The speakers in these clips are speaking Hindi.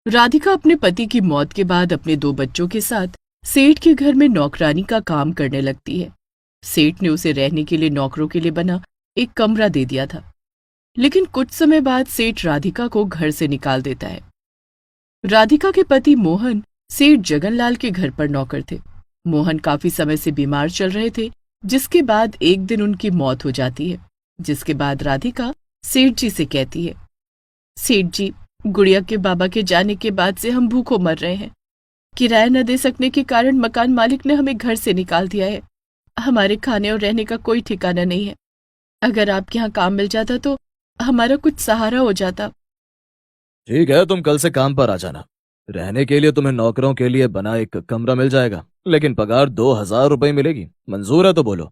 राधिका अपने पति की मौत के बाद अपने दो बच्चों के साथ सेठ के घर में नौकरानी का काम करने लगती है। सेठ ने उसे रहने के लिए नौकरों के लिए बना एक कमरा दे दिया था, लेकिन कुछ समय बाद सेठ राधिका को घर से निकाल देता है। राधिका के पति मोहन सेठ जगनलाल के घर पर नौकर थे। मोहन काफी समय से बीमार चल रहे थे, जिसके बाद एक दिन उनकी मौत हो जाती है। जिसके बाद राधिका सेठ जी से कहती है, सेठ जी, गुड़िया के बाबा के जाने के बाद से हम भूखों मर रहे हैं। किराया न दे सकने के कारण मकान मालिक ने हमें घर से निकाल दिया है। हमारे खाने और रहने का कोई ठिकाना नहीं है। अगर आपके यहाँ काम मिल जाता तो हमारा कुछ सहारा हो जाता। ठीक है, तुम कल से काम पर आ जाना। रहने के लिए तुम्हें नौकरों के लिए बना एक कमरा मिल जाएगा, लेकिन पगार 2,000 रुपए मिलेगी। मंजूर है तो बोलो।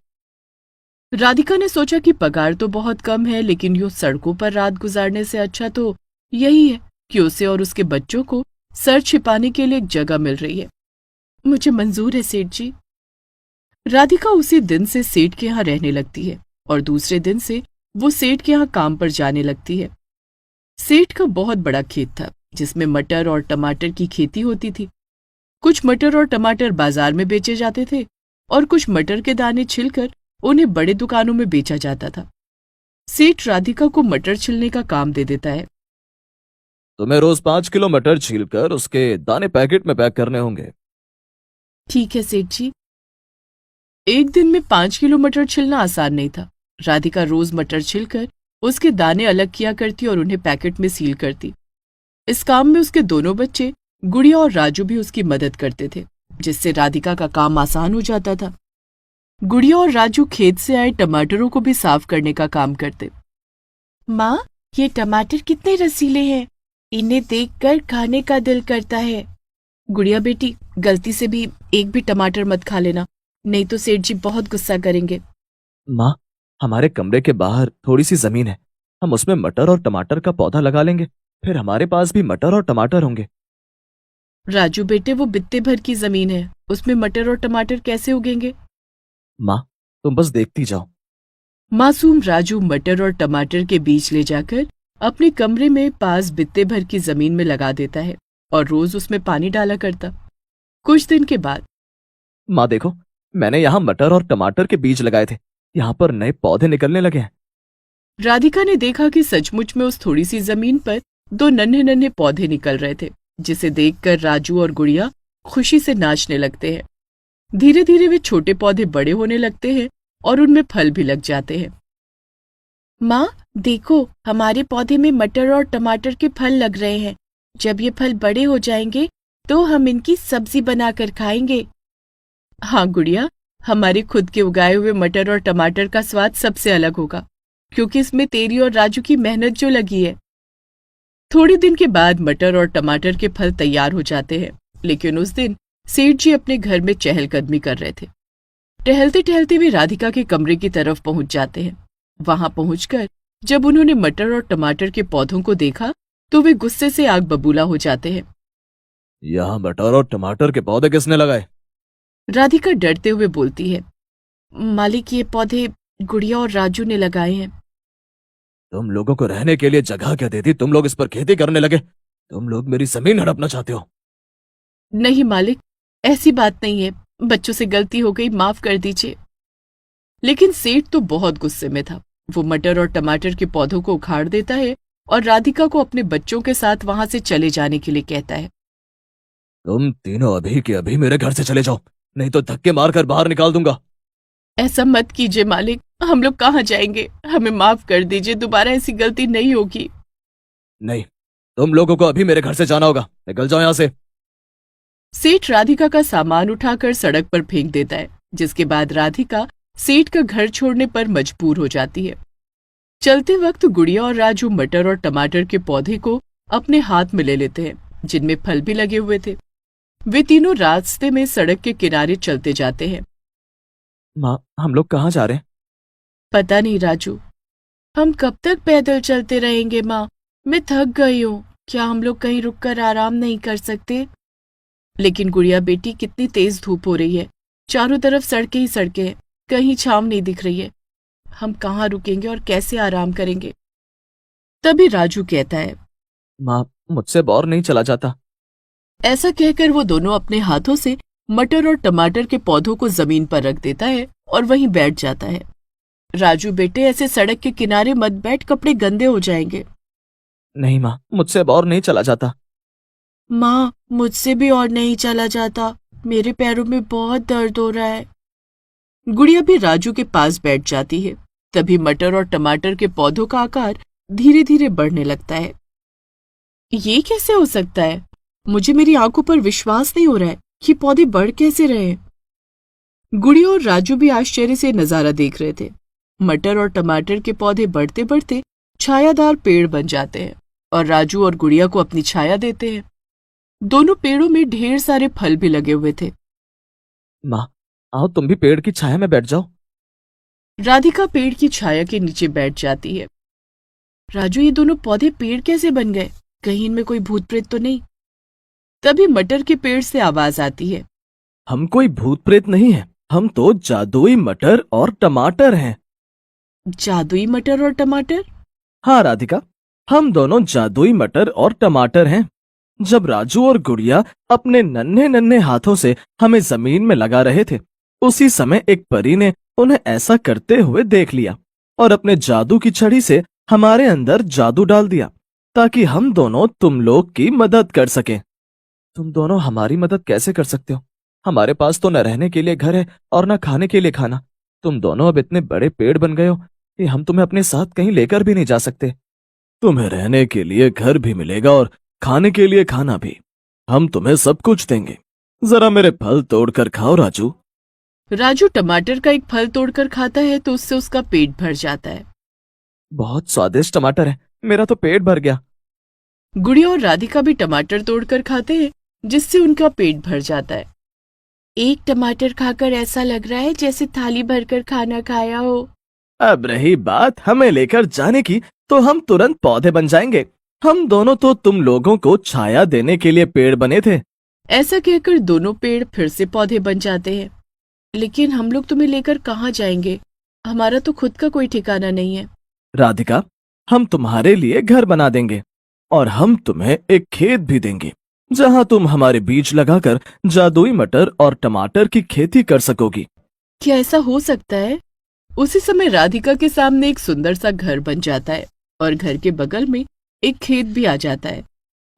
राधिका ने सोचा कि पगार तो बहुत कम है, लेकिन यूं सड़कों पर रात गुजारने से अच्छा तो यही है कि उसे और उसके बच्चों को सर छिपाने के लिए एक जगह मिल रही है। मुझे मंजूर है सेठ जी। राधिका उसी दिन से सेठ के यहाँ रहने लगती है और दूसरे दिन से वो सेठ के यहाँ काम पर जाने लगती है। सेठ का बहुत बड़ा खेत था, जिसमें मटर और टमाटर की खेती होती थी। कुछ मटर और टमाटर बाजार में बेचे जाते थे और कुछ मटर के दाने छिलकर उन्हें बड़े दुकानों में बेचा जाता था। सेठ राधिका को मटर छिलने का काम दे देता है। तुम्हें रोज 5 किलो मटर छीलकर उसके दाने पैकेट में पैक करने होंगे। ठीक है सेठ जी। एक दिन में 5 किलो मटर छिलना आसान नहीं था। राधिका रोज मटर छिलकर उसके दाने अलग किया करती और उन्हें पैकेट में सील करती। इस काम में उसके दोनों बच्चे गुड़िया और राजू भी उसकी मदद करते थे, जिससे राधिका का काम आसान हो जाता था। गुड़िया और राजू खेत से आए टमाटरों को भी साफ करने का काम करते। माँ, ये टमाटर कितने रसीले हैं, इन्हें देखकर खाने का दिल करता है। गुड़िया बेटी, गलती से भी एक भी टमाटर मत खा लेना, नहीं तो सेठ जी बहुत गुस्सा करेंगे। माँ, हमारे कमरे के बाहर थोड़ी सी जमीन है, हम उसमें मटर और टमाटर का पौधा लगा लेंगे, फिर हमारे पास भी मटर और टमाटर होंगे। राजू बेटे, वो बित्ते भर की जमीन है, उसमें मटर और टमाटर कैसे उगेंगे? माँ, तुम बस देखती जाओ। मासूम राजू मटर और टमाटर के बीज ले जाकर अपने कमरे में पास बित्ते भर की जमीन में लगा देता है और रोज उसमें पानी डाला करता। कुछ दिन के बाद, माँ देखो, मैंने यहाँ मटर और टमाटर के बीज लगाए थे, यहाँ पर नए पौधे निकलने लगे हैं। राधिका ने देखा कि सचमुच में उस थोड़ी सी जमीन पर दो नन्हे नन्हे पौधे निकल रहे थे, जिसे देखकर राजू और गुड़िया खुशी से नाचने लगते हैं। धीरे धीरे वे छोटे पौधे बड़े होने लगते हैं और उनमें फल भी लग जाते हैं। माँ देखो, हमारे पौधे में मटर और टमाटर के फल लग रहे हैं। जब ये फल बड़े हो जाएंगे तो हम इनकी सब्जी बनाकर खाएंगे। हाँ गुड़िया, हमारे खुद के उगाए हुए मटर और टमाटर का स्वाद सबसे अलग होगा, क्योंकि इसमें तेरी और राजू की मेहनत जो लगी है। थोड़े दिन के बाद मटर और टमाटर के फल तैयार हो जाते हैं, लेकिन उस दिन सेठ जी अपने घर में चहलकदमी कर रहे थे। टहलते टहलते वे राधिका के कमरे की तरफ पहुंच जाते हैं। वहां पहुंचकर जब उन्होंने मटर और टमाटर के पौधों को देखा तो वे गुस्से से आग बबूला हो जाते हैं। यहाँ मटर और टमाटर के पौधे किसने लगाए? राधिका डरते हुए बोलती है, मालिक, ये पौधे गुड़िया और राजू ने लगाए हैं। तुम लोगों को रहने के लिए जगह क्या देती, तुम लोग इस पर खेती करने लगे। तुम लोग मेरी जमीन हड़पना चाहते हो। नहीं मालिक, ऐसी बात नहीं है, बच्चों से गलती हो गई, माफ कर दीजिए। लेकिन सेठ तो बहुत गुस्से में था। वो मटर और टमाटर के पौधों को उखाड़ देता है और राधिका को अपने बच्चों के साथ वहां से चले जाने के लिए कहता है। तुम तीनों अभी के अभी मेरे घर से चले जाओ, नहीं तो धक्के मारकर बाहर निकाल दूंगा। ऐसा मत कीजिए मालिक, हम लोग कहाँ जाएंगे, हमें माफ कर दीजिए, दोबारा ऐसी गलती नहीं होगी। नहीं, तुम लोगों को अभी मेरे घर से जाना होगा, निकल जाओ यहाँ से। सेठ राधिका का सामान उठाकर सड़क पर फेंक देता है, जिसके बाद राधिका सेठ का घर छोड़ने पर मजबूर हो जाती है। चलते वक्त गुड़िया और राजू मटर और टमाटर के पौधे को अपने हाथ में ले लेते हैं, जिनमें फल भी लगे हुए थे। वे तीनों रास्ते में सड़क के किनारे चलते जाते हैं। माँ, हम लोग कहाँ जा रहे हैं? पता नहीं राजू, हम कब तक पैदल चलते रहेंगे माँ, मैं थक गई हूँ। क्या हम लोग कहीं रुककर आराम नहीं कर सकते? लेकिन गुड़िया बेटी, कितनी तेज धूप हो रही है, चारों तरफ सड़कें ही सड़कें हैं, कहीं छांव नहीं दिख रही है। हम कहाँ रुकेंगे और कैसे आराम करेंगे? तभी राजू कहता है, माँ, मुझसे बोर नहीं चला जाता, ऐसा कहकर वो दोनों अपने हाथों से मटर और टमाटर के पौधों को जमीन पर रख देता है और वहीं बैठ जाता है। राजू बेटे, ऐसे सड़क के किनारे मत बैठ, कपड़े गंदे हो जाएंगे। नहीं माँ, मुझसे अब और नहीं चला जाता। माँ, मुझसे भी और नहीं चला जाता, मेरे पैरों में बहुत दर्द हो रहा है। गुड़िया भी राजू के पास बैठ जाती है। तभी मटर और टमाटर के पौधों का आकार धीरे धीरे बढ़ने लगता है। ये कैसे हो सकता है? मुझे मेरी आंखों पर विश्वास नहीं हो रहा है। ये पौधे बढ़ कैसे रहे हैं? गुड़िया और राजू भी आश्चर्य से नजारा देख रहे थे। मटर और टमाटर के पौधे बढ़ते बढ़ते छायादार पेड़ बन जाते हैं और राजू और गुड़िया को अपनी छाया देते हैं। दोनों पेड़ों में ढेर सारे फल भी लगे हुए थे। माँ, आओ तुम भी पेड़ की छाया में बैठ जाओ। राधिका पेड़ की छाया के नीचे बैठ जाती है। राजू, ये दोनों पौधे पेड़ कैसे बन गए? कहीं इनमें कोई भूत प्रेत तो नहीं? तभी मटर के पेड़ से आवाज आती है। हम कोई भूत प्रेत नहीं है, हम तो जादुई मटर और टमाटर हैं। जादुई मटर और टमाटर? हाँ राधिका, हम दोनों जादुई मटर और टमाटर हैं। जब राजू और गुड़िया अपने नन्हे नन्हे हाथों से हमें जमीन में लगा रहे थे, उसी समय एक परी ने उन्हें ऐसा करते हुए देख लिया और अपने जादू की छड़ी से हमारे अंदर जादू डाल दिया ताकि हम दोनों तुम लोग की मदद कर सकें। तुम दोनों हमारी मदद कैसे कर सकते हो? हमारे पास तो न रहने के लिए घर है और न खाने के लिए खाना। तुम दोनों अब इतने बड़े पेड़ बन गए हो कि हम तुम्हें अपने साथ कहीं लेकर भी नहीं जा सकते। तुम्हें रहने के लिए घर भी मिलेगा और खाने के लिए खाना भी। हम तुम्हें सब कुछ देंगे। जरा मेरे फल तोड़कर खाओ राजू। राजू टमाटर का एक फल तोड़कर खाता है तो उससे उसका पेट भर जाता है। बहुत स्वादिष्ट टमाटर है, मेरा तो पेट भर गया। गुड़िया और राधिका भी टमाटर तोड़कर खाते हैं जिससे उनका पेट भर जाता है। एक टमाटर खाकर ऐसा लग रहा है जैसे थाली भरकर खाना खाया हो। अब रही बात हमें लेकर जाने की, तो हम तुरंत पौधे बन जाएंगे। हम दोनों तो तुम लोगों को छाया देने के लिए पेड़ बने थे। ऐसा कहकर दोनों पेड़ फिर से पौधे बन जाते हैं। लेकिन हम लोग तुम्हें लेकर कहाँ जाएंगे? हमारा तो खुद का कोई ठिकाना नहीं है। राधिका, हम तुम्हारे लिए घर बना देंगे और हम तुम्हें एक खेत भी देंगे जहां तुम हमारे बीज लगाकर जादुई मटर और टमाटर की खेती कर सकोगी। क्या ऐसा हो सकता है? उसी समय राधिका के सामने एक सुंदर सा घर बन जाता है और घर के बगल में एक खेत भी आ जाता है।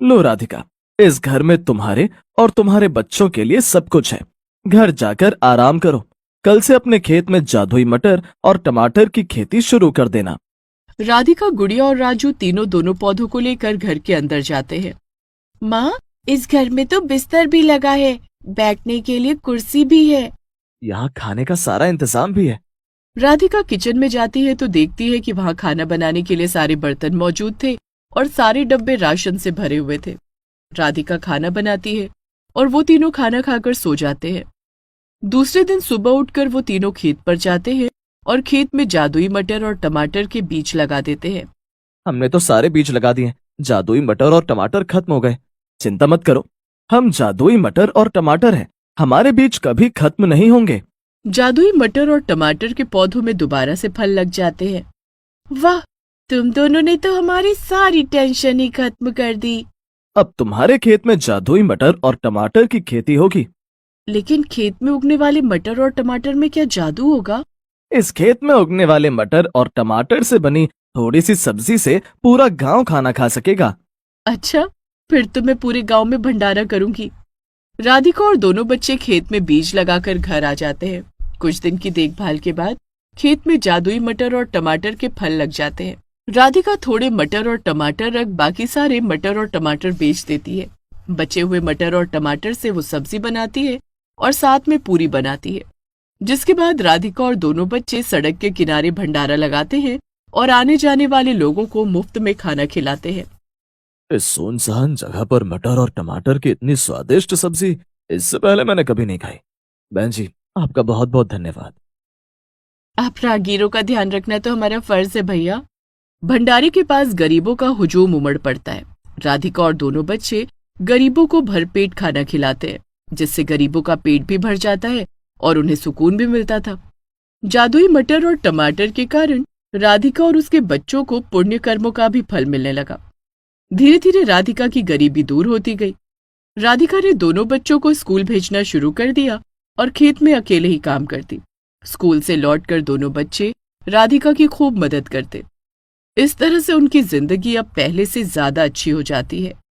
लो राधिका, इस घर में तुम्हारे और तुम्हारे बच्चों के लिए सब कुछ है। घर जाकर आराम करो। कल से अपने खेत में जादुई मटर और टमाटर की खेती शुरू कर देना। राधिका, गुड़िया और राजू तीनों दोनों पौधों को लेकर घर के अंदर जाते हैं। माँ, इस घर में तो बिस्तर भी लगा है, बैठने के लिए कुर्सी भी है। यहाँ खाने का सारा इंतजाम भी है। राधिका किचन में जाती है तो देखती है कि वहाँ खाना बनाने के लिए सारे बर्तन मौजूद थे और सारे डब्बे राशन से भरे हुए थे। राधिका खाना बनाती है और वो तीनों खाना खाकर सो जाते हैं। दूसरे दिन सुबह उठकर वो तीनों खेत पर जाते हैं और खेत में जादुई मटर और टमाटर के बीज लगा देते हैं। हमने तो सारे बीज लगा दिए, जादुई मटर और टमाटर खत्म हो गए। चिंता मत करो, हम जादुई मटर और टमाटर हैं, हमारे बीज कभी खत्म नहीं होंगे। जादुई मटर और टमाटर के पौधों में दोबारा से फल लग जाते हैं। वाह, तुम दोनों ने तो हमारी सारी टेंशन ही खत्म कर दी। अब तुम्हारे खेत में जादुई मटर और टमाटर की खेती होगी। लेकिन खेत में उगने वाले मटर और टमाटर में क्या जादू होगा? इस खेत में उगने वाले मटर और टमाटर से बनी थोड़ी सी सब्जी से पूरा गांव खाना खा सकेगा। अच्छा, फिर तो मैं पूरे गांव में भंडारा करूंगी। राधिका और दोनों बच्चे खेत में बीज लगाकर घर आ जाते हैं। कुछ दिन की देखभाल के बाद खेत में जादुई मटर और टमाटर के फल लग जाते हैं। राधिका थोड़े मटर और टमाटर रख बाकी सारे मटर और टमाटर बेच देती है। बचे हुए मटर और टमाटर से वो सब्जी बनाती है और साथ में पूरी बनाती है। जिसके बाद राधिका और दोनों बच्चे सड़क के किनारे भंडारा लगाते हैं और आने जाने वाले लोगों को मुफ्त में खाना खिलाते हैं। इस सुनसान जगह पर मटर और टमाटर की इतनी स्वादिष्ट सब्जी इससे पहले मैंने कभी नहीं खाई। बहन जी, आपका बहुत बहुत धन्यवाद। आप राहगीरों का ध्यान रखना तो हमारा फर्ज है भैया। भंडारे के पास गरीबों का हुजूम उमड़ पड़ता है। राधिका और दोनों बच्चे गरीबों को भरपेट खाना खिलाते हैं, जिससे गरीबों का पेट भी भर जाता है और उन्हें सुकून भी मिलता था। जादुई मटर और टमाटर के कारण राधिका और उसके बच्चों को पुण्य कर्मों का भी फल मिलने लगा। धीरे धीरे राधिका की गरीबी दूर होती गई। राधिका ने दोनों बच्चों को स्कूल भेजना शुरू कर दिया और खेत में अकेले ही काम करती। स्कूल से लौटकर दोनों बच्चे राधिका की खूब मदद करते। इस तरह से उनकी जिंदगी अब पहले से ज्यादा अच्छी हो जाती है।